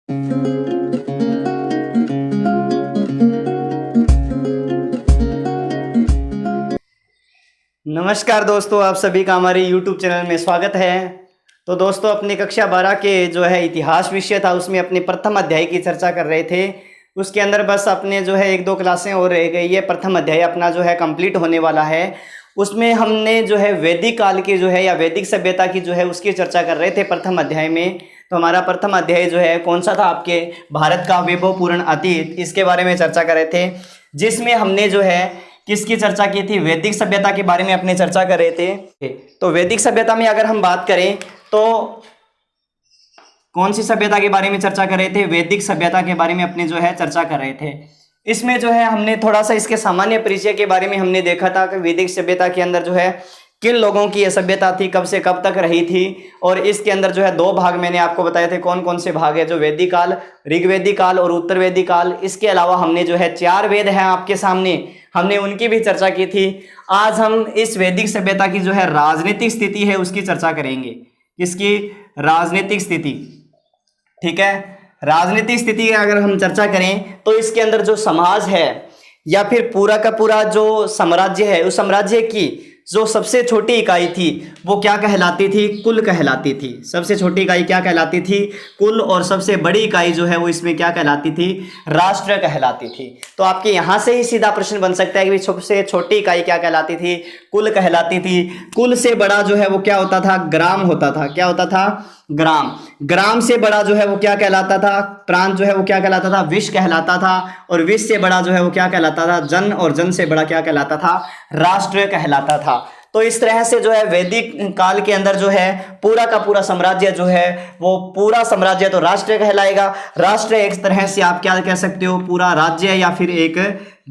नमस्कार दोस्तों, आप सभी का हमारे YouTube चैनल में स्वागत है। तो दोस्तों, अपनी कक्षा 12 के जो है इतिहास विषय था, उसमें अपने प्रथम अध्याय की चर्चा कर रहे थे। उसके अंदर बस अपने जो है 1-2 क्लासें और रह गई है। प्रथम अध्याय अपना जो है कंप्लीट होने वाला है। उसमें हमने जो है वैदिक काल की जो है या वैदिक सभ्यता की जो है उसकी चर्चा कर रहे थे प्रथम अध्याय में। तो हमारा प्रथम अध्याय जो है कौन सा था? आपके भारत का वैभवपूर्ण अतीत, इसके बारे में चर्चा कर रहे थे, जिसमें हमने जो है किसकी चर्चा की थी? वैदिक सभ्यता के बारे में अपने चर्चा कर रहे थे। तो वैदिक सभ्यता में अगर हम बात करें तो कौन सी सभ्यता के बारे में चर्चा कर रहे थे? वैदिक सभ्यता के बारे में अपने जो है चर्चा कर रहे थे। इसमें जो है हमने थोड़ा सा इसके सामान्य परिचय के बारे में हमने देखा था कि वैदिक सभ्यता के अंदर जो है किन लोगों की यह सभ्यता थी, कब से कब तक रही थी। और इसके अंदर जो है 2 भाग मैंने आपको बताए थे। कौन कौन से भाग है? जो वैदिक काल, ऋग्वैदिक काल और उत्तर वैदिक काल। इसके अलावा हमने जो है 4 वेद हैं आपके सामने, हमने उनकी भी चर्चा की थी। आज हम इस वैदिक सभ्यता की जो है राजनीतिक स्थिति है उसकी चर्चा करेंगे। किसकी? राजनीतिक स्थिति। ठीक है, राजनीतिक स्थिति की अगर हम चर्चा करें तो इसके अंदर जो समाज है या फिर पूरा का पूरा जो साम्राज्य है, उस साम्राज्य की जो सबसे छोटी इकाई थी वो क्या कहलाती थी? कुल कहलाती थी। सबसे छोटी इकाई क्या कहलाती थी? कुल। और सबसे बड़ी इकाई जो है वो इसमें क्या कहलाती थी? राष्ट्र कहलाती थी। तो आपके यहां से ही सीधा प्रश्न बन सकता है कि सबसे छोटी इकाई क्या कहलाती थी? कुल कहलाती थी। कुल से बड़ा जो है वो क्या होता था? ग्राम होता था। क्या होता था? ग्राम। ग्राम से बड़ा जो है वो क्या कहलाता था? प्रांत जो है वो क्या कहलाता था? विश्व कहलाता था। और विश्व से बड़ा जो है वो क्या कहलाता था? जन। और जन से बड़ा क्या कहलाता था? राष्ट्र कहलाता था। तो इस तरह से जो है वैदिक काल के अंदर जो है पूरा का पूरा साम्राज्य जो है वो पूरा साम्राज्य तो राष्ट्र कहलाएगा। राष्ट्र एक तरह से आप क्या कह सकते हो? पूरा राज्य या फिर एक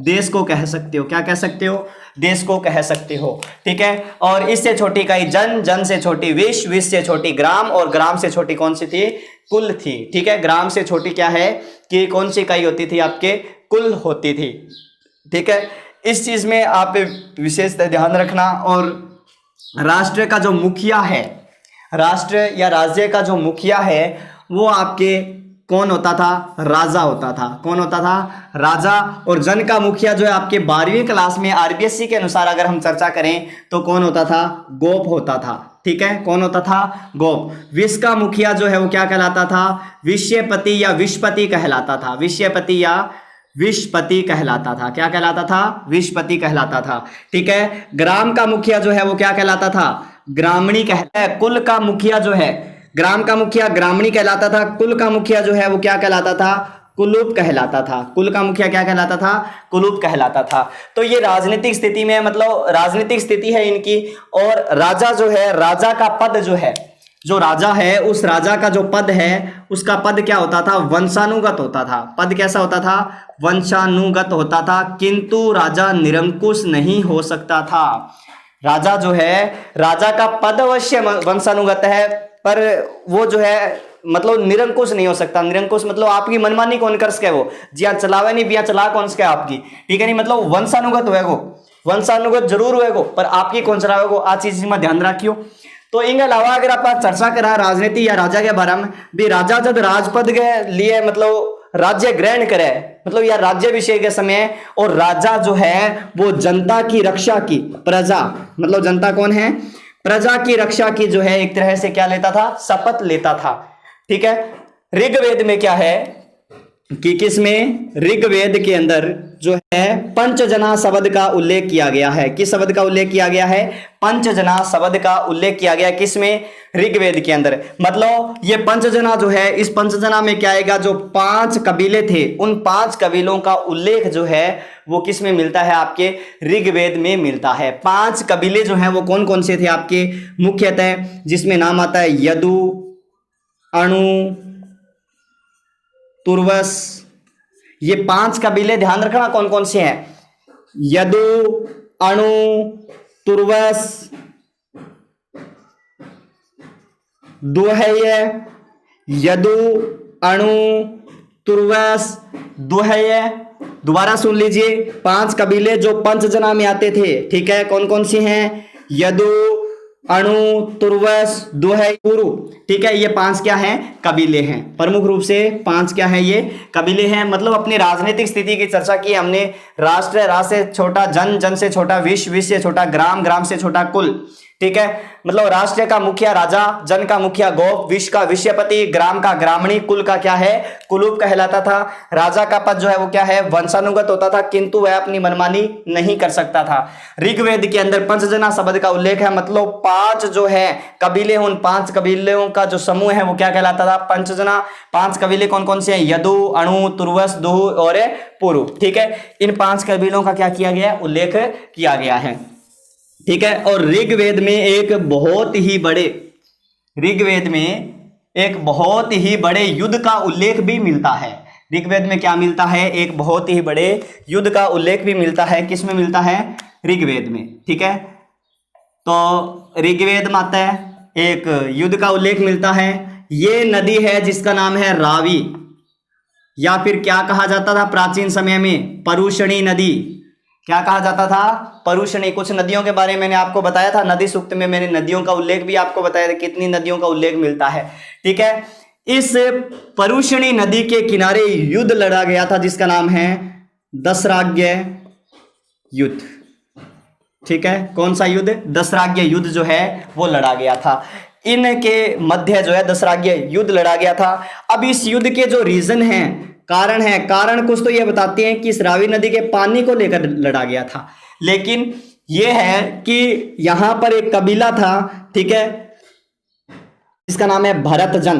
देश को कह सकते हो। क्या कह सकते हो? देश को कह सकते हो। ठीक है। और इससे छोटी इकाई जन, जन से छोटी विश्व, विश्व से छोटी ग्राम, और ग्राम से छोटी कौन सी थी? कुल थी। ठीक है, ग्राम से छोटी क्या है कि कौन सी इकाई होती थी? आपके कुल होती थी। ठीक है, इस चीज में आप विशेष ध्यान रखना। और राष्ट्र का जो मुखिया है, राष्ट्र या राज्य का जो मुखिया है वो आपके कौन होता था? राजा होता था। कौन होता था? राजा। और जन का मुखिया जो है आपके 12वीं क्लास में आरबीएससी के अनुसार अगर हम चर्चा करें तो कौन होता था? गोप होता था। ठीक है, कौन होता था? गोप। विश्व का मुखिया जो है वो क्या कहलाता था? विषयपति या विश्वपति कहलाता था। विषयपति या विश्वपति कहलाता था। क्या कहलाता था? विश्वपति कहलाता था। ठीक है। ग्राम का मुखिया जो है वो क्या कहलाता था? ग्रामणी कहलाता है। कुल का मुखिया जो है, ग्राम का मुखिया ग्रामणी कहलाता था। कुल का मुखिया जो है वो क्या कहलाता था? कुलूप कहलाता था। कुल का मुखिया क्या कहलाता था? कुलूप कहलाता था। तो ये राजनीतिक स्थिति में, मतलब राजनीतिक स्थिति है इनकी। और राजा जो है, राजा का पद जो है, जो राजा है उस राजा का जो पद है उसका पद क्या होता था? वंशानुगत होता था। पद कैसा होता था? वंशानुगत होता था। किंतु राजा निरंकुश नहीं हो सकता था। राजा जो है, राजा का पद अवश्य वंशानुगत है, पर वो जो है मतलब निरंकुश नहीं हो सकता। निरंकुश मतलब आपकी मनमानी कौन कर सके? वो जिया चलावे नहीं बिया चला कौन सके आपकी। ठीक है, नहीं मतलब वंशानुगत हुए, वंशानुगत जरूर हुए, पर आपकी कौन चलावे? आ चीज में ध्यान रखियो। तो इनके अलावा अगर आप चर्चा करा राजनीति या राजा के बारे में भी, राजा जब राजपद के लिए मतलब राज्य ग्रहण करे, मतलब या राज्याभिषेक के समय, और राजा जो है वो जनता की रक्षा की, प्रजा मतलब जनता कौन है? प्रजा की रक्षा की जो है एक तरह से क्या लेता था? शपथ लेता था। ठीक है। ऋग्वेद में क्या है कि किसमें? ऋग्वेद के अंदर जो है पंचजना शब्द का उल्लेख किया गया है। किस शब्द का उल्लेख किया गया है? पंचजना शब्द का उल्लेख किया गया। किसमें? ऋग्वेद के अंदर। मतलब ये पंचजना जो है, इस पंचजना में क्या आएगा? जो 5 कबीले थे, उन 5 कबीलों का उल्लेख जो है वो किस में मिलता है? आपके ऋग्वेद में मिलता है। 5 कबीले जो हैं वो कौन कौन से थे आपके? मुख्यतः जिसमें नाम आता है यदु, अणु, तुर्वस। ये 5 कबीले ध्यान रखना कौन कौन से हैं? यदु, अणु, तुर्वस, दुहय, यदु, अणु, तुर्वस, दुहय। दोबारा सुन लीजिए, 5 कबीले जो पंचजना में आते थे। ठीक है, कौन कौन से हैं? यदु, अणु, तुर्वस, दुह, पुरु। ठीक है, ये 5 क्या हैं? कबीले हैं। प्रमुख रूप से 5 क्या हैं? ये कबीले हैं। मतलब अपनी राजनीतिक स्थिति की चर्चा की हमने। राष्ट्र, राष्ट्र से छोटा जन, जन से छोटा विश्व, विश्व से छोटा ग्राम, ग्राम से छोटा कुल। ठीक है, मतलब राष्ट्र का मुखिया राजा, जन का मुखिया गोप, विश्व का विश्वपति, ग्राम का ग्रामणी, कुल का क्या है? कुलूप कहलाता था। राजा का पद जो है वो क्या है? वंशानुगत होता था, किंतु वह अपनी मनमानी नहीं कर सकता था। ऋग्वेद के अंदर पंचजना शब्द का उल्लेख है, मतलब 5 जो है कबीले, उन 5 कबीलों का जो समूह है वो क्या कहलाता था? पंचजना। 5 कबीले कौन कौन से हैं? यदु, अणु, तुर्वस, दुह और पुरु। ठीक है, इन 5 कबीलों का क्या किया गया? उल्लेख किया गया है। ठीक है, और ऋग्वेद में एक बहुत ही बड़े युद्ध का उल्लेख भी मिलता है। ऋग्वेद में क्या मिलता है? एक बहुत ही बड़े युद्ध का उल्लेख भी मिलता है। किसमें मिलता है? ऋग्वेद में। ठीक है, तो ऋग्वेद में आता है एक युद्ध का उल्लेख मिलता है। ये नदी है जिसका नाम है रावी, या फिर क्या कहा जाता था प्राचीन समय में? परुषणी नदी। क्या कहा जाता था? परुषणी। कुछ नदियों के बारे में मैंने आपको बताया था, नदी सूक्त में मैंने नदियों का उल्लेख भी आपको बताया था, कितनी नदियों का उल्लेख मिलता है। ठीक है, इस परुषणी नदी के किनारे युद्ध लड़ा गया था जिसका नाम है दशराज्य युद्ध। ठीक है, कौन सा युद्ध? दशराज्य युद्ध जो है वो लड़ा गया था। इनके मध्य जो है दशराज्य युद्ध लड़ा गया था। अब इस युद्ध के जो रीजन हैं, कारण है, कारण कुछ तो ये बताते हैं कि इस रावी नदी के पानी को लेकर लड़ा गया था, लेकिन ये है कि यहां पर एक कबीला था। ठीक है, इसका नाम है भरतजन।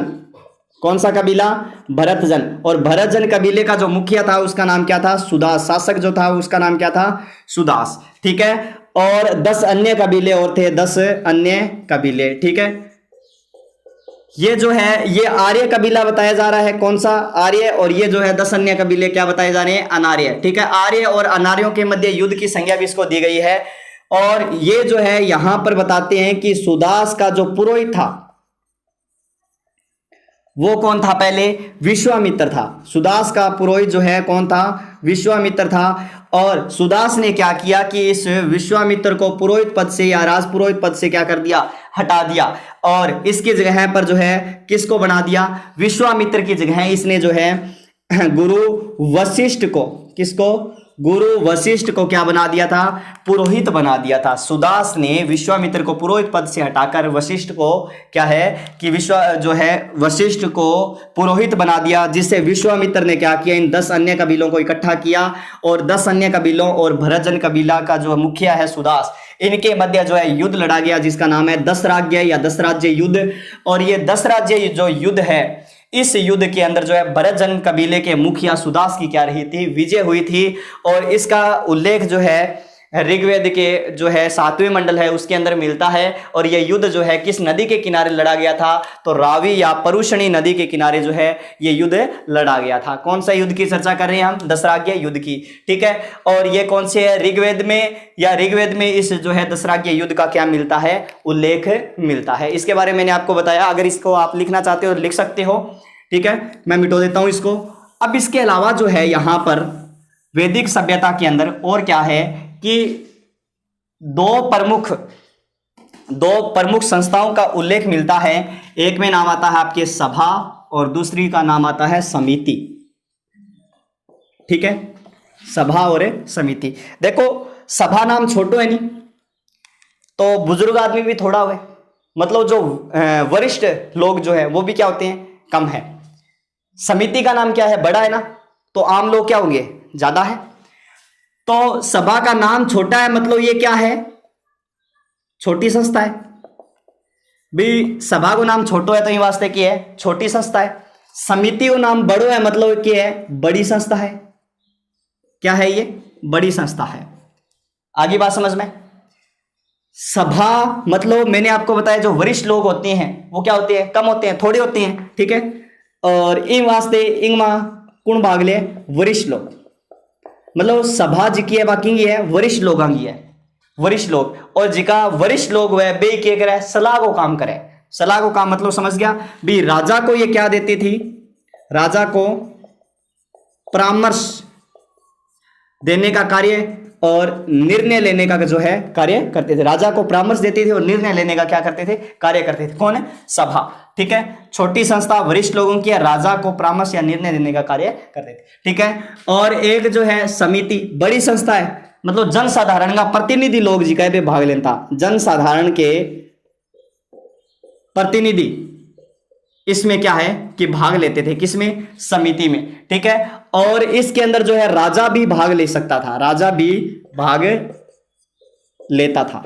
कौन सा कबीला? भरतजन। और भरतजन कबीले का जो मुखिया था उसका नाम क्या था? सुदास। शासक जो था उसका नाम क्या था? सुदास। ठीक है, और 10 अन्य कबीले और थे, 10 अन्य कबीले। ठीक है, ये जो है ये आर्य कबीला बताया जा रहा है। कौन सा? आर्य। और ये जो है 10 अन्य कबीले क्या बताए जा रहे हैं? अनार्य। ठीक है, आर्य और अनार्यों के मध्य युद्ध की संज्ञा भी इसको दी गई है। और ये जो है यहां पर बताते हैं कि सुदास का जो पुरोहित था वो कौन था? पहले विश्वामित्र था। सुदास का पुरोहित जो है कौन था? विश्वामित्र था। और सुदास ने क्या किया कि इस विश्वामित्र को पुरोहित पद से या राजपुरोहित पद से क्या कर दिया? हटा दिया। और इसकी जगह पर जो है किसको बना दिया? विश्वामित्र की जगह इसने जो है गुरु वशिष्ठ को, किसको? गुरु वशिष्ठ को क्या बना दिया था? पुरोहित बना दिया था। सुदास ने विश्वामित्र को पुरोहित पद से हटाकर वशिष्ठ को क्या है कि वशिष्ठ को पुरोहित बना दिया, जिससे विश्वामित्र ने क्या किया? इन 10 अन्य कबीलों को इकट्ठा किया और 10 अन्य कबीलों और भरतजन कबीला का जो मुखिया है सुदास, इनके मध्य जो है युद्ध लड़ा गया जिसका नाम है दशराज्य या दशराज्य युद्ध। और ये दशराज्य जो युद्ध है, इस युद्ध के अंदर जो है भरतजन कबीले के मुखिया सुदास की क्या रही थी? विजय हुई थी। और इसका उल्लेख जो है ऋग्वेद के जो है 7वें मंडल है उसके अंदर मिलता है। और यह युद्ध जो है किस नदी के किनारे लड़ा गया था? तो रावी या परुषणी नदी के किनारे जो है ये युद्ध लड़ा गया था। कौन सा युद्ध की चर्चा कर रहे हैं हम? दशराज्य युद्ध की। ठीक है, और ये कौन से है? ऋग्वेद में, या ऋग्वेद में इस जो है दशराज्य युद्ध का क्या मिलता है? उल्लेख मिलता है। इसके बारे में मैंने आपको बताया, अगर इसको आप लिखना चाहते हो लिख सकते हो। ठीक है, मैं मिटो देता हूं इसको। अब इसके अलावा जो है यहां पर वैदिक सभ्यता के अंदर और क्या है कि दो प्रमुख संस्थाओं का उल्लेख मिलता है। एक में नाम आता है आपके सभा और दूसरी का नाम आता है समिति। ठीक है, सभा और समिति। देखो सभा नाम छोटो है नहीं, तो बुजुर्ग आदमी भी थोड़ा हुए, मतलब जो वरिष्ठ लोग जो है वो भी क्या होते हैं? कम है। समिति का नाम क्या है? बड़ा है ना, तो आम लोग क्या होंगे? ज्यादा है। तो सभा का नाम छोटा है, मतलब ये क्या है? छोटी संस्था है। भी सभा को नाम छोटो है तो ये वास्ते क्या है? छोटी संस्था है। समिति को नाम बड़ो है, मतलब क्या है? बड़ी संस्था है। क्या है ये? बड़ी संस्था है। आगे बात समझ में? सभा मतलब मैंने आपको बताया जो वरिष्ठ लोग होते हैं वो क्या होते हैं? कम होते हैं, थोड़े होते हैं। ठीक है, और इन वास्ते इंगमा कुण भागले वरिष्ठ लोग, मतलब सभा जिकी है बाकी है वरिष्ठ लोगों की है, वरिष्ठ लोग। और जिका वरिष्ठ लोग वह बे क्या करे? सलाह को काम करे। सलाह को काम मतलब समझ गया भी? राजा को ये क्या देती थी? राजा को परामर्श देने का कार्य और निर्णय लेने का जो है कार्य करते थे। राजा को परामर्श देते थे और निर्णय लेने का क्या करते थे, कार्य करते थे। कौन है, सभा। ठीक है, छोटी संस्था वरिष्ठ लोगों की, राजा को परामर्श या निर्णय देने का कार्य करते थे। ठीक है, और एक जो है समिति, बड़ी संस्था है, मतलब जनसाधारण का प्रतिनिधि लोग जी कहे पे भाग लेता, जनसाधारण के प्रतिनिधि इसमें क्या है कि भाग लेते थे, किसमें, समिति में। ठीक है, और इसके अंदर जो है राजा भी भाग ले सकता था, राजा भी भाग लेता था।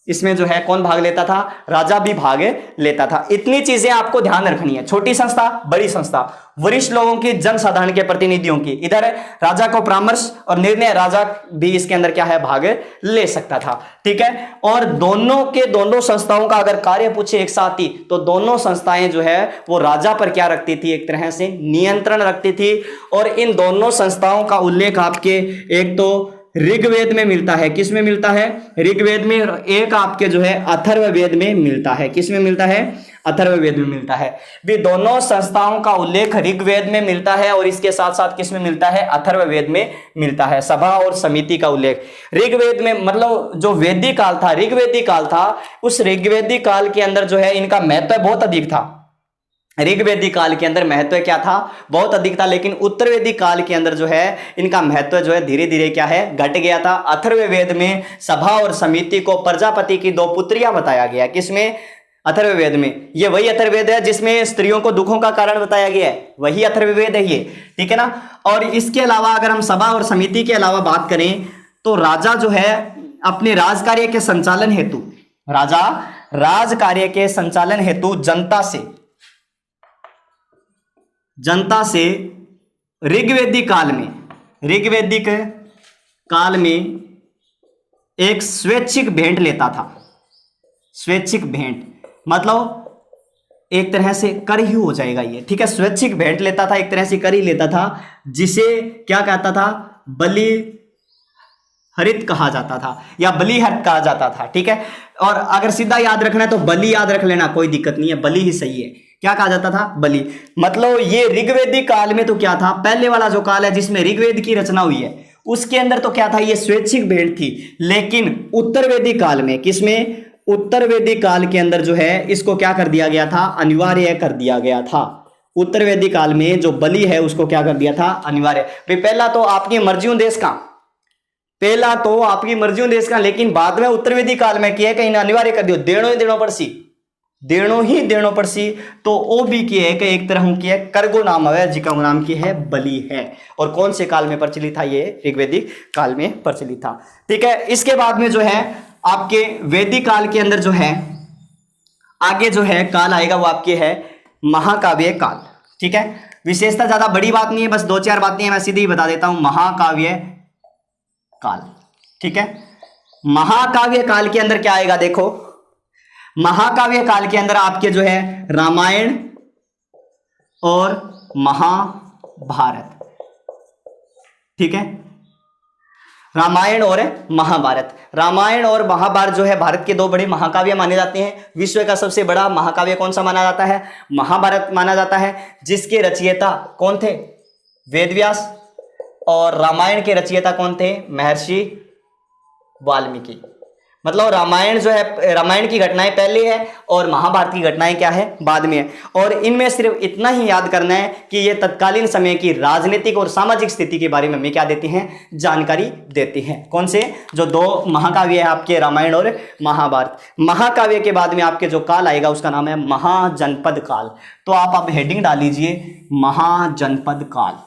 इसमें जो है कौन भाग लेता था, राजा भी भाग लेता था। इतनी चीजें आपको ध्यान रखनी है, छोटी संस्था, बड़ी संस्था, वरिष्ठ लोगों की, जनसाधारण के प्रतिनिधियों की। इधर राजा को परामर्श और निर्णय, राजा भी इसके अंदर क्या है, भाग ले सकता था। ठीक है, और दोनों के दोनों संस्थाओं का अगर कार्य पूछे एक साथ ही, तो दोनों संस्थाएं जो है वो राजा पर क्या रखती थी, एक तरह से नियंत्रण रखती थी। और इन दोनों संस्थाओं का उल्लेख आपके एक तो ऋग्वेद में मिलता है, किस में मिलता है, ऋग्वेद में, एक आपके जो है अथर्ववेद में मिलता है। किस में मिलता है, अथर्ववेद में मिलता है। भी दोनों संस्थाओं का उल्लेख ऋग्वेद में मिलता है और इसके साथ साथ किस में मिलता है, अथर्ववेद में मिलता है। सभा और समिति का उल्लेख ऋग्वेद में, मतलब जो वैदिक काल था, ऋग्वेदिक काल था, उस ऋग्वेदिक काल के अंदर जो है इनका महत्व बहुत अधिक था। ऋग्वेदिक काल के अंदर महत्व क्या था, बहुत अधिक था। लेकिन उत्तरवेदिक काल के अंदर जो है इनका महत्व जो है धीरे धीरे क्या है, घट गया था। अथर्ववेद में सभा और समिति को प्रजापति की 2 पुत्रियां बताया गया। किसमें, अथर्ववेद में। ये वही अथर्ववेद है जिसमें स्त्रियों को दुखों का कारण बताया गया है, वही अथर्ववेद है ये। ठीक है ना। और इसके अलावा अगर हम सभा और समिति के अलावा बात करें तो राजा जो है अपने राज कार्य के संचालन हेतु, राजा राज कार्य के संचालन हेतु जनता से ऋग्वेदिक काल में एक स्वैच्छिक भेंट लेता था। स्वैच्छिक भेंट मतलब एक तरह से कर ही हो जाएगा ये। ठीक है, स्वैच्छिक भेंट लेता था, एक तरह से कर ही लेता था, जिसे क्या कहता था, बलि हरित कहा जाता था या बलिहर कहा जाता था। ठीक है, और अगर सीधा याद रखना है तो बलि याद रख लेना, कोई दिक्कत नहीं है, बलि ही सही है। क्या कहा जाता था, बलि। मतलब ये ऋग्वेदिक काल में तो क्या था, पहले वाला जो काल है जिसमें ऋग्वेद की रचना हुई है उसके अंदर तो क्या था, ये स्वैच्छिक भेंट थी। लेकिन उत्तरवेदिक काल में, किसमें, उत्तरवेदिक काल के अंदर जो है इसको क्या कर दिया गया था, अनिवार्य कर दिया गया था। उत्तरवेदिक काल में जो बलि है उसको क्या कर दिया था, अनिवार्य। पहला तो आपकी मर्जियों देश का, पहला तो आपकी मर्जियों देश का, लेकिन बाद में उत्तरवेदिक काल में किया कहीं अनिवार्य कर दियो, देणो ही देणो पड़सी, देणो ही देणो पड़सी। तो ओ भी की है कि एक तरह की है, करगो नाम है जिका नाम की है बलि है। और कौन से काल में प्रचलित था, ये ऋग्वेदिक काल में प्रचलित था। ठीक है, इसके बाद में जो है आपके वैदिक काल के अंदर जो है आगे जो है काल आएगा वो आपके है महाकाव्य काल। ठीक है, विशेषता ज्यादा बड़ी बात नहीं है, बस 2-4 बातें हैं, मैं सीधे ही बता देता हूं, महाकाव्य काल। ठीक है, महाकाव्य काल के अंदर क्या आएगा, देखो महाकाव्य काल के अंदर आपके जो है रामायण और महाभारत। ठीक है, रामायण और महाभारत, रामायण और महाभारत जो है भारत के 2 बड़े महाकाव्य माने जाते हैं। विश्व का सबसे बड़ा महाकाव्य कौन सा माना जाता है, महाभारत माना जाता है, जिसके रचयिता कौन थे, वेदव्यास। और रामायण के रचयिता कौन थे, महर्षि वाल्मीकि। मतलब रामायण जो है, रामायण की घटनाएं पहले है और महाभारत की घटनाएं क्या है, बाद में है। और इनमें सिर्फ इतना ही याद करना है कि ये तत्कालीन समय की राजनीतिक और सामाजिक स्थिति के बारे में हमें क्या देते हैं, जानकारी देते हैं। कौन से, जो 2 महाकाव्य है आपके, रामायण और महाभारत। महाकाव्य के बाद में आपके जो काल आएगा उसका नाम है महाजनपद काल। तो आप हेडिंग डाल लीजिए, महाजनपद काल।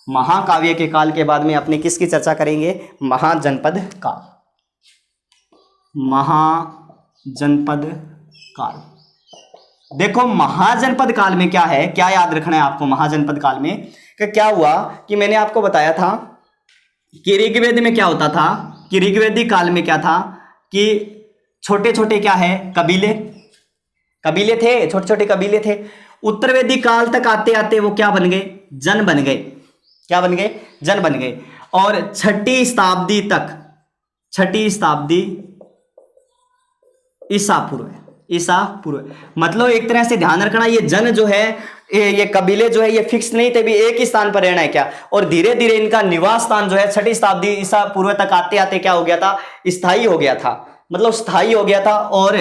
महाकाव्य के काल के बाद में अपने किसकी चर्चा करेंगे, महाजनपद काल। महाजनपद काल। देखो महाजनपद काल में क्या है, क्या याद रखना है आपको महाजनपद काल में, कि क्या हुआ कि मैंने आपको बताया था कि ऋग्वेद में क्या होता था, कि ऋग्वेदिक काल में क्या था कि छोटे छोटे क्या है, कबीले थे, छोटे छोटे कबीले थे। उत्तरवेदिक काल तक आते आते वो क्या बन गए, जन बन गए। क्या बन गए, जन बन गए। और 6वीं शताब्दी तक, 6वीं शताब्दी ईसा पूर्व, मतलब एक तरह से ध्यान रखना, ये जन जो है ये कबीले जो है ये फिक्स नहीं थे भी एक ही स्थान पर रहना है क्या, और धीरे धीरे इनका निवास स्थान जो है 6ठी शताब्दी ईसा पूर्व तक आते आते क्या हो गया था, स्थायी हो गया था, मतलब स्थायी हो गया था। और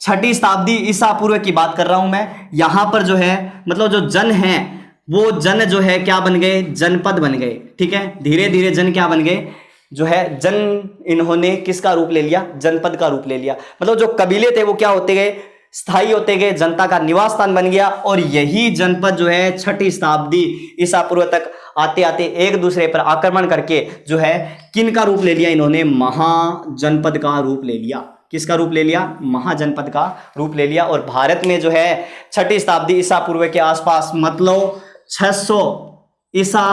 6ठी शताब्दी ईसा पूर्व की बात कर रहा हूं मैं, यहां पर जो है मतलब जो जन है वो जन जो है क्या बन गए, जनपद बन गए। ठीक है, धीरे धीरे जन क्या बन गए, जो है जन इन्होंने किसका रूप ले लिया, जनपद का रूप ले लिया। मतलब जो कबीले थे वो क्या होते गए, स्थायी होते गए, जनता का निवास स्थान बन गया। और यही जनपद जो है 6ठी शताब्दी ईसा पूर्व तक आते आते एक दूसरे पर आक्रमण करके जो है किन का रूप ले लिया, इन्होंने महाजनपद का रूप ले लिया। किसका रूप ले लिया, महाजनपद का रूप ले लिया। और भारत में जो है 6ठी शताब्दी ईसा पूर्व के आसपास, मतलब 600 ईसा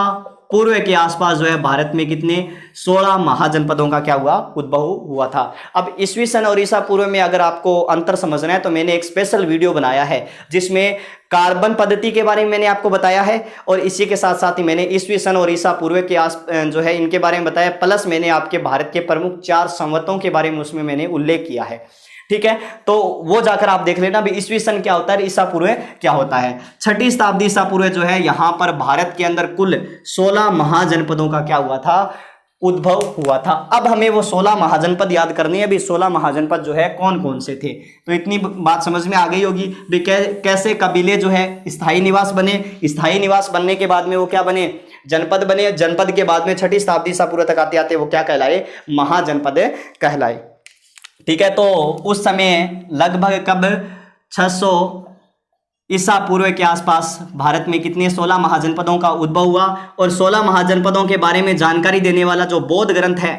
पूर्व के आसपास जो है भारत में कितने, 16 महाजनपदों का क्या हुआ, उद्भव हुआ था। अब ईस्वी सन और ईसा पूर्व में अगर आपको अंतर समझना है तो मैंने एक स्पेशल वीडियो बनाया है जिसमें कार्बन पद्धति के बारे में मैंने आपको बताया है, और इसी के साथ साथ ही मैंने ईस्वी सन और ईसा पूर्व के जो है इनके बारे में बताया, प्लस मैंने आपके भारत के प्रमुख 4 संवतों के बारे में उसमें मैंने उल्लेख किया है। ठीक है, तो वो जाकर आप देख लेना भी ईस्वी सन क्या होता है, ईसा पूर्व क्या होता है। 6ठी शताब्दी ईसा पूर्व जो है यहां पर भारत के अंदर कुल 16 महाजनपदों का क्या हुआ था, उद्भव हुआ था। अब हमें वो 16 महाजनपद याद करनी है भी, 16 महाजनपद जो है कौन कौन से थे। तो इतनी बात समझ में आ गई होगी भी कैसे कबीले जो है स्थायी निवास बने, स्थायी निवास बनने के बाद में वो क्या बने, जनपद बने, जनपद के बाद में 6ठी शताब्दी ईसा पूर्व तक आते आते वो क्या कहलाए, महाजनपद कहलाए। ठीक है, तो उस समय लगभग कब 600 ईसा पूर्व के आसपास भारत में कितने, 16 महाजनपदों का उद्भव हुआ। और 16 महाजनपदों के बारे में जानकारी देने वाला जो बौद्ध ग्रंथ है,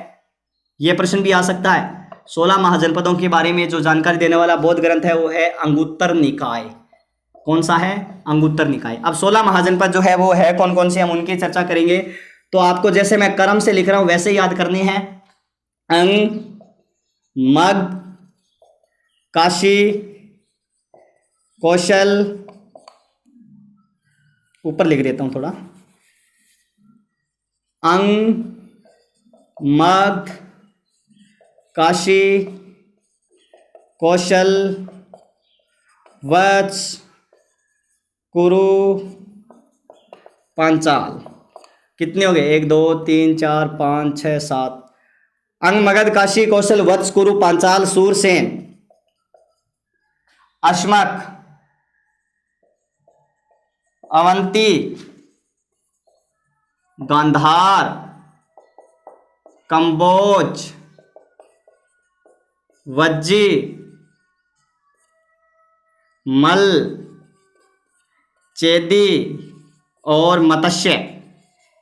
यह प्रश्न भी आ सकता है, 16 महाजनपदों के बारे में जो जानकारी देने वाला बौद्ध ग्रंथ है वो है अंगुत्तर निकाय। कौन सा है, अंगुत्तर निकाय। अब 16 महाजनपद जो है वो है कौन कौन से, हम उनकी चर्चा करेंगे। तो आपको जैसे मैं क्रम से लिख रहा हूं वैसे याद करनी है। अंग, मग, काशी, कौशल, ऊपर लिख देता हूं थोड़ा, अंग, मग, काशी, कौशल, वत्स, कुरु, पांचाल। कितने हो गए, 1 2 3 4 5 6 7। अंग, मगध, काशी, कौशल, वत्स, कुरु, पांचाल, सूरसेन, अश्मक, अवंती, गांधार, कंबोज, वज्जी, मल, चेदी और मत्स्य।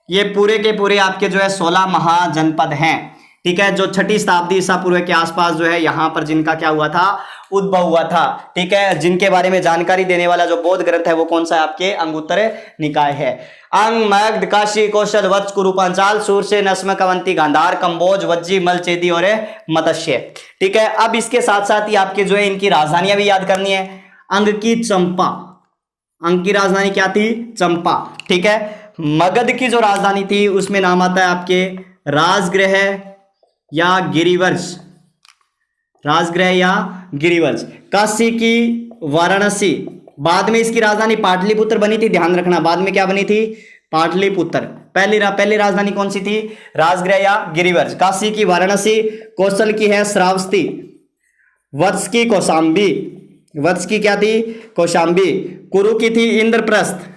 ये पूरे के पूरे आपके जो है 16 महाजनपद हैं। ठीक है, जो 6ठी शताब्दी ईसा पूर्व के आसपास जो है यहां पर जिनका क्या हुआ था, उद्भव हुआ था। ठीक है, जिनके बारे में जानकारी देने वाला जो बौद्ध ग्रंथ है वो कौन सा है, आपके अंगुत्तर निकाय है। अंग, मगध, काशी, कौशल, वत्स, कुरु, पांचाल, सूरसेन, अश्मक, अवंती, गांधार, कंबोज, वज्जी, मल, चेदी और मत्स्य। ठीक है, अब इसके साथ साथ ही आपके जो है इनकी राजधानियां भी याद करनी है। अंग की चंपा, अंग की राजधानी क्या थी, चंपा। ठीक है, मगध की जो राजधानी थी उसमें नाम आता है आपके राजगृह या गिरिवर्ज, राजगृह या गिरिवर्ज। काशी की वाराणसी, बाद में इसकी राजधानी पाटलिपुत्र बनी थी, ध्यान रखना, बाद में क्या बनी थी, पाटलिपुत्र। पहली राजधानी कौन सी थी, राजगृह या गिरिवर्ज। काशी की वाराणसी, कौशल की है श्रावस्ती, वत्स की कौशांबी, वत्स की क्या थी, कौशांबी। कुरु की थी इंद्रप्रस्थ,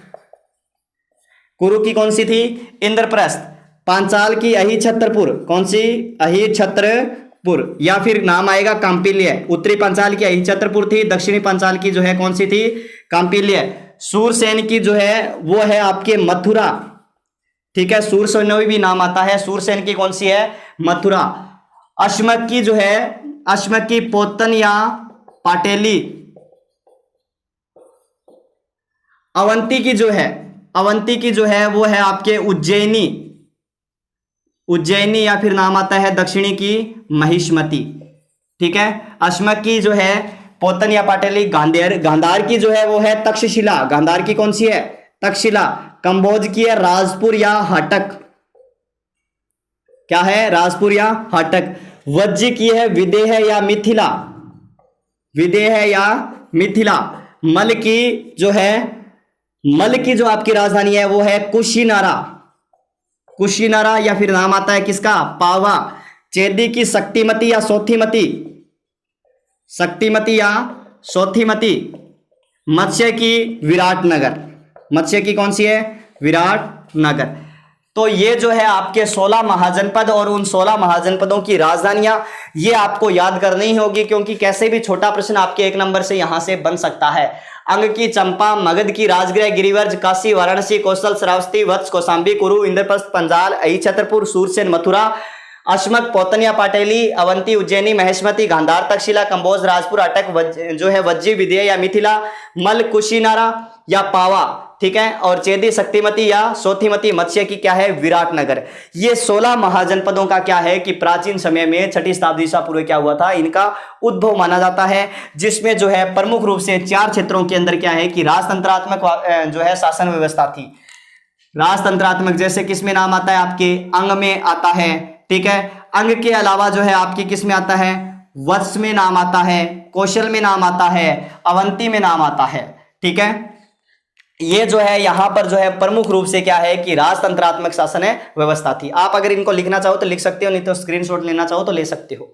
कुरु की कौन सी थी, इंद्रप्रस्थ। पांचाल की अहिछत्रपुर, कौन सी, अहिछत्रपुर, या फिर नाम आएगा कांपिल्य। उत्तरी पांचाल की अहिछत्रपुर थी, दक्षिणी पांचाल की जो है कौन सी थी, कांपिल्य। सूरसेन की जो है वो है आपके मथुरा। ठीक है, सूरसेन भी नाम आता है, सूरसेन की कौन सी है, मथुरा। अश्मक की जो है, अश्मक की पोतन या पाटेली। अवंती की जो है, अवंती की जो है वो है आपके उज्जैनी, उज्जैनी, या फिर नाम आता है दक्षिणी की महिष्मती। ठीक है, अश्मक की जो है पोतन या पाटेली। गांधार की जो है वो है तक्षशिला, गांधार की कौन सी है, तक्षशिला। कंबोज की है राजपुर या हटक, क्या है, राजपुर या हटक। वज्जी की है विदेह या मिथिला, विदेह या मिथिला। मल की जो है मल की जो आपकी राजधानी है वो है कुशीनारा, कुशीनारा, या फिर नाम आता है किसका, पावा। चेदी की शक्तिमती या सोथीमती, शक्तिमती या सोथीमती। मत्स्य की विराटनगर, मत्स्य की कौन सी है, विराटनगर। तो ये जो है आपके 16 महाजनपद और उन 16 महाजनपदों की राजधानियां, ये आपको याद करनी ही होगी, क्योंकि कैसे भी छोटा प्रश्न आपके 1 नंबर से यहां से बन सकता है। अंग की चंपा, मगध की राजगृह, गिरिवर्ज, काशी, वाराणसी, कौशल, श्रावस्ती, वत्स, कौशांबी, कुरु, इंद्रप्रस्थ, पंजाल, अहि, छतरपुर, सूरसेन, मथुरा, अश्मक, पौतनिया, पाटेली, अवंती, उज्जैनी, महेशमती, गांधार, तक्षशिला, कंबोज, राजपुर, अटक, जो है वज्जी, विदेह या मिथिला, मल, कुशीनारा या पावा, ठीक है। और चेदी, शक्तिमती या सोथीमती, मत्स्य की क्या है, विराटनगर। ये 16 महाजनपदों का क्या है कि प्राचीन समय में 6ठी शताब्दी ईसा पूर्व क्या हुआ था, इनका उद्भव माना जाता है, जिसमें जो है प्रमुख रूप से 4 क्षेत्रों के अंदर क्या है कि राजतंत्रात्मक जो है शासन व्यवस्था थी। राजतंत्रात्मक जैसे किसमें नाम आता है, आपके अंग में आता है, ठीक है। अंग के अलावा जो है आपकी किस में आता है, वत्स में नाम आता है, कौशल में नाम आता है, अवंती में नाम आता है, ठीक है। ये जो है यहां पर जो है प्रमुख रूप से क्या है कि राजतंत्रात्मक शासन है व्यवस्था थी। आप अगर इनको लिखना चाहो तो लिख सकते हो, नहीं तो स्क्रीनशॉट लेना चाहो तो ले सकते हो।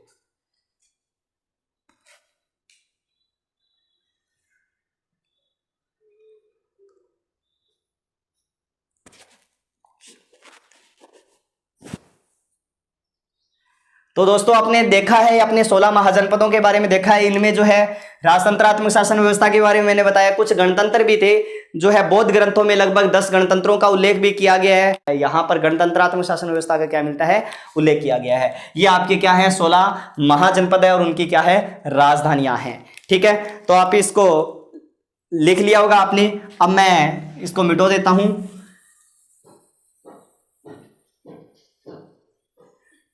तो दोस्तों आपने देखा है, अपने 16 महाजनपदों के बारे में देखा है। इनमें जो है राजतंत्रात्मक शासन व्यवस्था के बारे में मैंने बताया, कुछ गणतंत्र भी थे जो है बौद्ध ग्रंथों में लगभग 10 गणतंत्रों का उल्लेख भी किया गया है। यहाँ पर गणतंत्रात्मक शासन व्यवस्था का क्या मिलता है, उल्लेख किया गया है। ये आपके क्या है 16 महाजनपद है और उनकी क्या है राजधानियां हैं, ठीक है। तो आप इसको लिख लिया होगा आपने। अब मैं इसको मिटो देता हूं।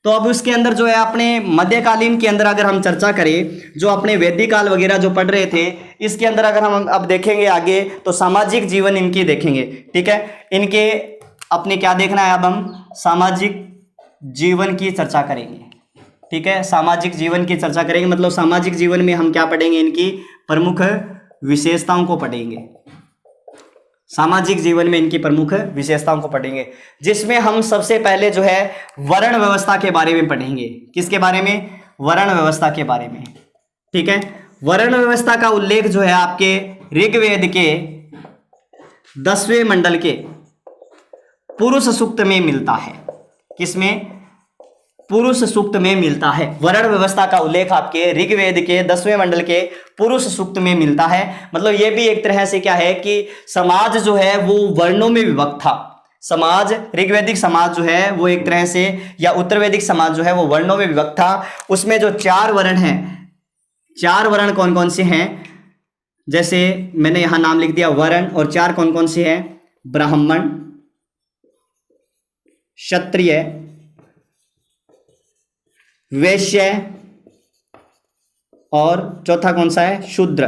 तो अब उसके अंदर जो है अपने मध्यकालीन के अंदर अगर हम चर्चा करें, जो अपने वैदिक काल वगैरह जो पढ़ रहे थे, इसके अंदर अगर हम अब देखेंगे आगे तो सामाजिक जीवन इनकी देखेंगे, ठीक है। इनके अपने क्या देखना है, अब हम सामाजिक जीवन की चर्चा करेंगे, ठीक है। सामाजिक जीवन की चर्चा करेंगे, मतलब सामाजिक जीवन में हम क्या पढ़ेंगे, इनकी प्रमुख विशेषताओं को पढ़ेंगे। सामाजिक जीवन में इनकी प्रमुख विशेषताओं को पढ़ेंगे, जिसमें हम सबसे पहले जो है वर्ण व्यवस्था के बारे में पढ़ेंगे। किसके बारे में, वर्ण व्यवस्था के बारे में, ठीक है। वर्ण व्यवस्था का उल्लेख जो है आपके ऋग्वेद के 10वें मंडल के पुरुष सूक्त में मिलता है। किसमें, पुरुष सूक्त में मिलता है। वर्ण व्यवस्था का उल्लेख आपके ऋग्वेद के 10वें मंडल के पुरुष सूक्त में मिलता है। मतलब ये भी एक तरह से क्या है कि समाज जो है वो वर्णों में विभक्त था। समाज, ऋग्वैदिक समाज जो है वो एक तरह से, या उत्तरवैदिक समाज जो है वो वर्णों में विभक्त था। उसमें जो 4 वर्ण हैं, 4 वर्ण कौन कौन से हैं, जैसे मैंने यहां नाम लिख दिया वर्ण, और 4 कौन कौन से हैं, ब्राह्मण, क्षत्रिय, वैश्य और चौथा कौन सा है, शूद्र।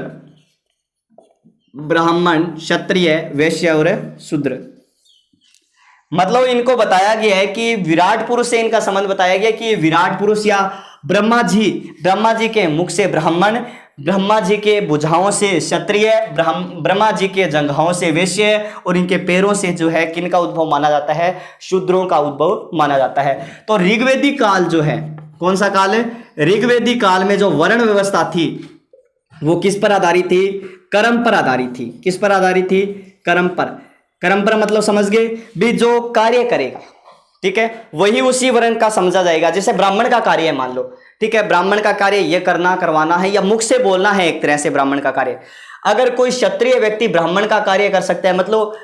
ब्राह्मण, क्षत्रिय, वैश्य और शूद्र। मतलब इनको बताया गया है कि विराट पुरुष से इनका संबंध बताया गया कि विराट पुरुष या ब्रह्मा जी के मुख से ब्राह्मण, ब्रह्मा जी के भुजाओं से क्षत्रिय, ब्रह्मा जी के जंघाओं से वैश्य, और इनके पैरों से जो है किनका उद्भव माना जाता है, शूद्रों का उद्भव माना जाता है। तो ऋग्वेदिक काल जो है, कौन सा काल है, ऋग्वेदिक काल में जो वर्ण व्यवस्था थी वो किस पर आधारित थी, कर्म पर आधारित थी। किस पर आधारित थी, कर्म पर। कर्म पर मतलब समझ गए भी, जो कार्य करेगा, ठीक है, वही उसी वर्ण का समझा जाएगा। जैसे ब्राह्मण का कार्य है मान लो, ठीक है, ब्राह्मण का कार्य ये करना करवाना है या मुख से बोलना है, एक तरह से ब्राह्मण का कार्य। अगर कोई क्षत्रिय व्यक्ति ब्राह्मण का कार्य कर सकता है, मतलब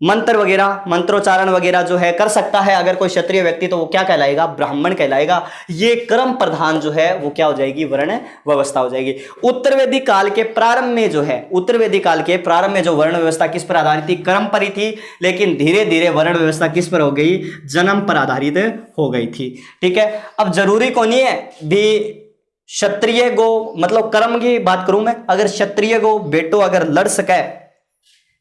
मंत्र वगैरह, मंत्रोच्चारण वगैरह जो है कर सकता है अगर कोई क्षत्रिय व्यक्ति, तो वो क्या कहलाएगा, ब्राह्मण कहलाएगा। ये कर्म प्रधान जो है वो क्या हो जाएगी, वर्ण व्यवस्था हो जाएगी। उत्तरवैदिक काल के प्रारंभ में जो है, उत्तरवैदिक काल के प्रारंभ में जो वर्ण व्यवस्था किस पर आधारित थी, कर्म पर ही थी। लेकिन धीरे धीरे वर्ण व्यवस्था किस पर हो गई, जन्म पर आधारित हो गई थी, ठीक है। अब जरूरी कौन है भी क्षत्रिय गो, मतलब कर्म की बात करूं मैं, अगर क्षत्रिय गो बेटो अगर लड़ सके,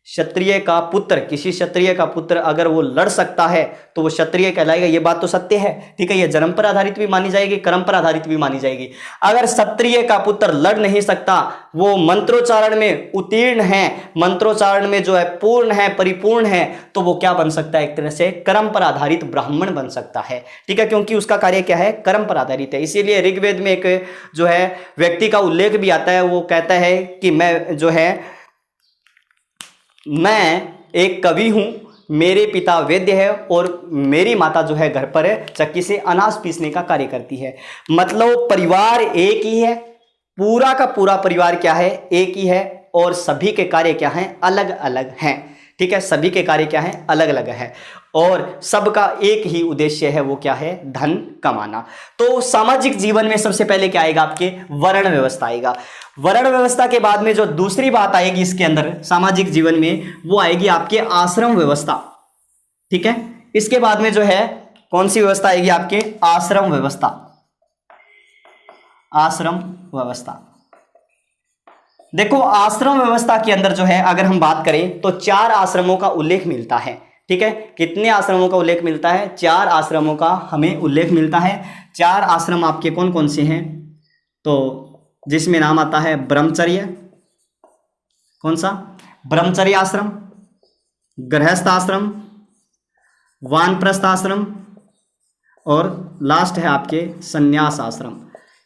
क्षत्रिय का पुत्र, किसी क्षत्रिय का पुत्र अगर वो लड़ सकता है तो वो क्षत्रिय कहलाएगा। ये बात तो सत्य है, ठीक है। ये जन्म पर आधारित भी मानी जाएगी, कर्म पर आधारित भी मानी जाएगी। अगर क्षत्रिय का पुत्र लड़ नहीं सकता, वो मंत्रोच्चारण में उत्तीर्ण है, मंत्रोच्चारण में जो है पूर्ण है, परिपूर्ण है, तो वो क्या बन सकता है? एक तरह से कर्म पर आधारित ब्राह्मण बन सकता है, ठीक है, क्योंकि उसका कार्य क्या है? कर्म पर आधारित है। इसीलिए ऋग्वेद में एक जो है व्यक्ति का उल्लेख भी आता है, वो कहता है कि मैं एक कवि हूं, मेरे पिता वैद्य है और मेरी माता जो है घर पर चक्की से अनाज पीसने का कार्य करती है। मतलब परिवार एक ही है, पूरा का पूरा परिवार क्या है? एक ही है, और सभी के कार्य क्या हैं? अलग अलग हैं, ठीक है। सभी के कार्य क्या हैं? अलग अलग है, और सबका एक ही उद्देश्य है, वो क्या है? धन कमाना। तो सामाजिक जीवन में सबसे पहले क्या आएगा? आपके वर्ण व्यवस्था आएगा। वर्ण व्यवस्था के बाद में जो दूसरी बात आएगी इसके अंदर सामाजिक जीवन में, वो आएगी आपके आश्रम व्यवस्था, ठीक है। इसके बाद में जो है कौन सी व्यवस्था आएगी? आपके आश्रम व्यवस्था। आश्रम व्यवस्था, देखो आश्रम व्यवस्था के अंदर जो है अगर हम बात करें तो 4 आश्रमों का उल्लेख मिलता है, ठीक है। कितने आश्रमों का उल्लेख मिलता है? 4 आश्रमों का हमें उल्लेख मिलता है। 4 आश्रम आपके कौन कौन से हैं? तो जिसमें नाम आता है ब्रह्मचर्य, कौन सा? ब्रह्मचर्य आश्रम, गृहस्थ आश्रम, वानप्रस्थ आश्रम, और लास्ट है आपके संन्यास आश्रम।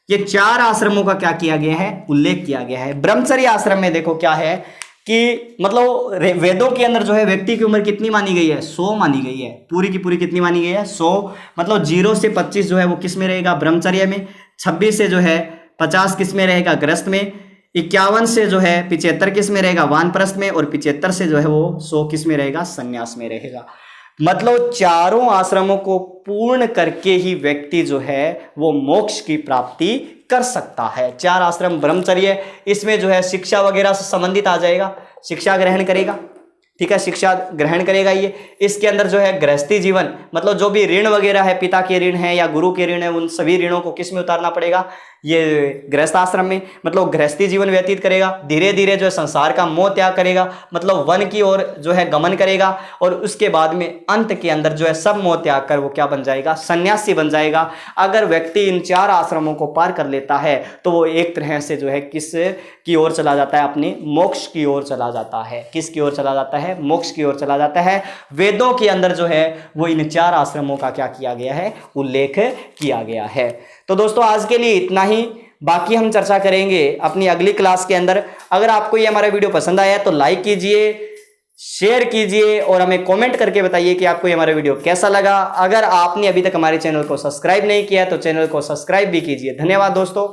ये 4 आश्रमों का क्या किया गया है? उल्लेख किया गया है। ब्रह्मचर्य आश्रम में देखो क्या है कि मतलब वेदों के अंदर जो है व्यक्ति की उम्र कितनी मानी गई है? 100 मानी गई है, पूरी की पूरी कितनी मानी गई है? 100। मतलब 0 से 25 जो है वो किस में रहेगा? ब्रह्मचर्य में। 26 से जो है 50 किस में रहेगा? गृहस्थ में। 51 से जो है 75 किस में रहेगा? वानप्रस्थ में। और 75 से जो है वो 100 किस में रहेगा? संन्यास में रहेगा। मतलब चारों आश्रमों को पूर्ण करके ही व्यक्ति जो है वो मोक्ष की प्राप्ति कर सकता है। 4 आश्रम ब्रह्मचर्य, इसमें जो है शिक्षा वगैरह से संबंधित आ जाएगा, शिक्षा ग्रहण करेगा, ठीक है, शिक्षा ग्रहण करेगा ये। इसके अंदर जो है गृहस्थी जीवन, मतलब जो भी ऋण वगैरह है, पिता के ऋण है या गुरु के ऋण है, उन सभी ऋणों को किस में उतारना पड़ेगा? ये गृहस्थ आश्रम में। मतलब गृहस्थी जीवन व्यतीत करेगा, धीरे धीरे जो है संसार का मोह त्याग करेगा, मतलब वन की ओर जो है गमन करेगा, और उसके बाद में अंत के अंदर जो है सब मोह त्याग कर वो क्या बन जाएगा? सन्यासी बन जाएगा। अगर व्यक्ति इन 4 आश्रमों को पार कर लेता है तो वो एक तरह से जो है किस की ओर चला जाता है? अपने मोक्ष की ओर चला जाता है। किस की ओर चला जाता है? मोक्ष की ओर चला जाता है। वेदों के अंदर जो है वो इन 4 आश्रमों का क्या किया गया है? उल्लेख किया गया है। तो दोस्तों आज के लिए इतना ही, बाकी हम चर्चा करेंगे अपनी अगली क्लास के अंदर। अगर आपको ये हमारा वीडियो पसंद आया तो लाइक कीजिए, शेयर कीजिए और हमें कमेंट करके बताइए कि आपको ये हमारा वीडियो कैसा लगा। अगर आपने अभी तक हमारे चैनल को सब्सक्राइब नहीं किया तो चैनल को सब्सक्राइब भी कीजिए। धन्यवाद दोस्तों।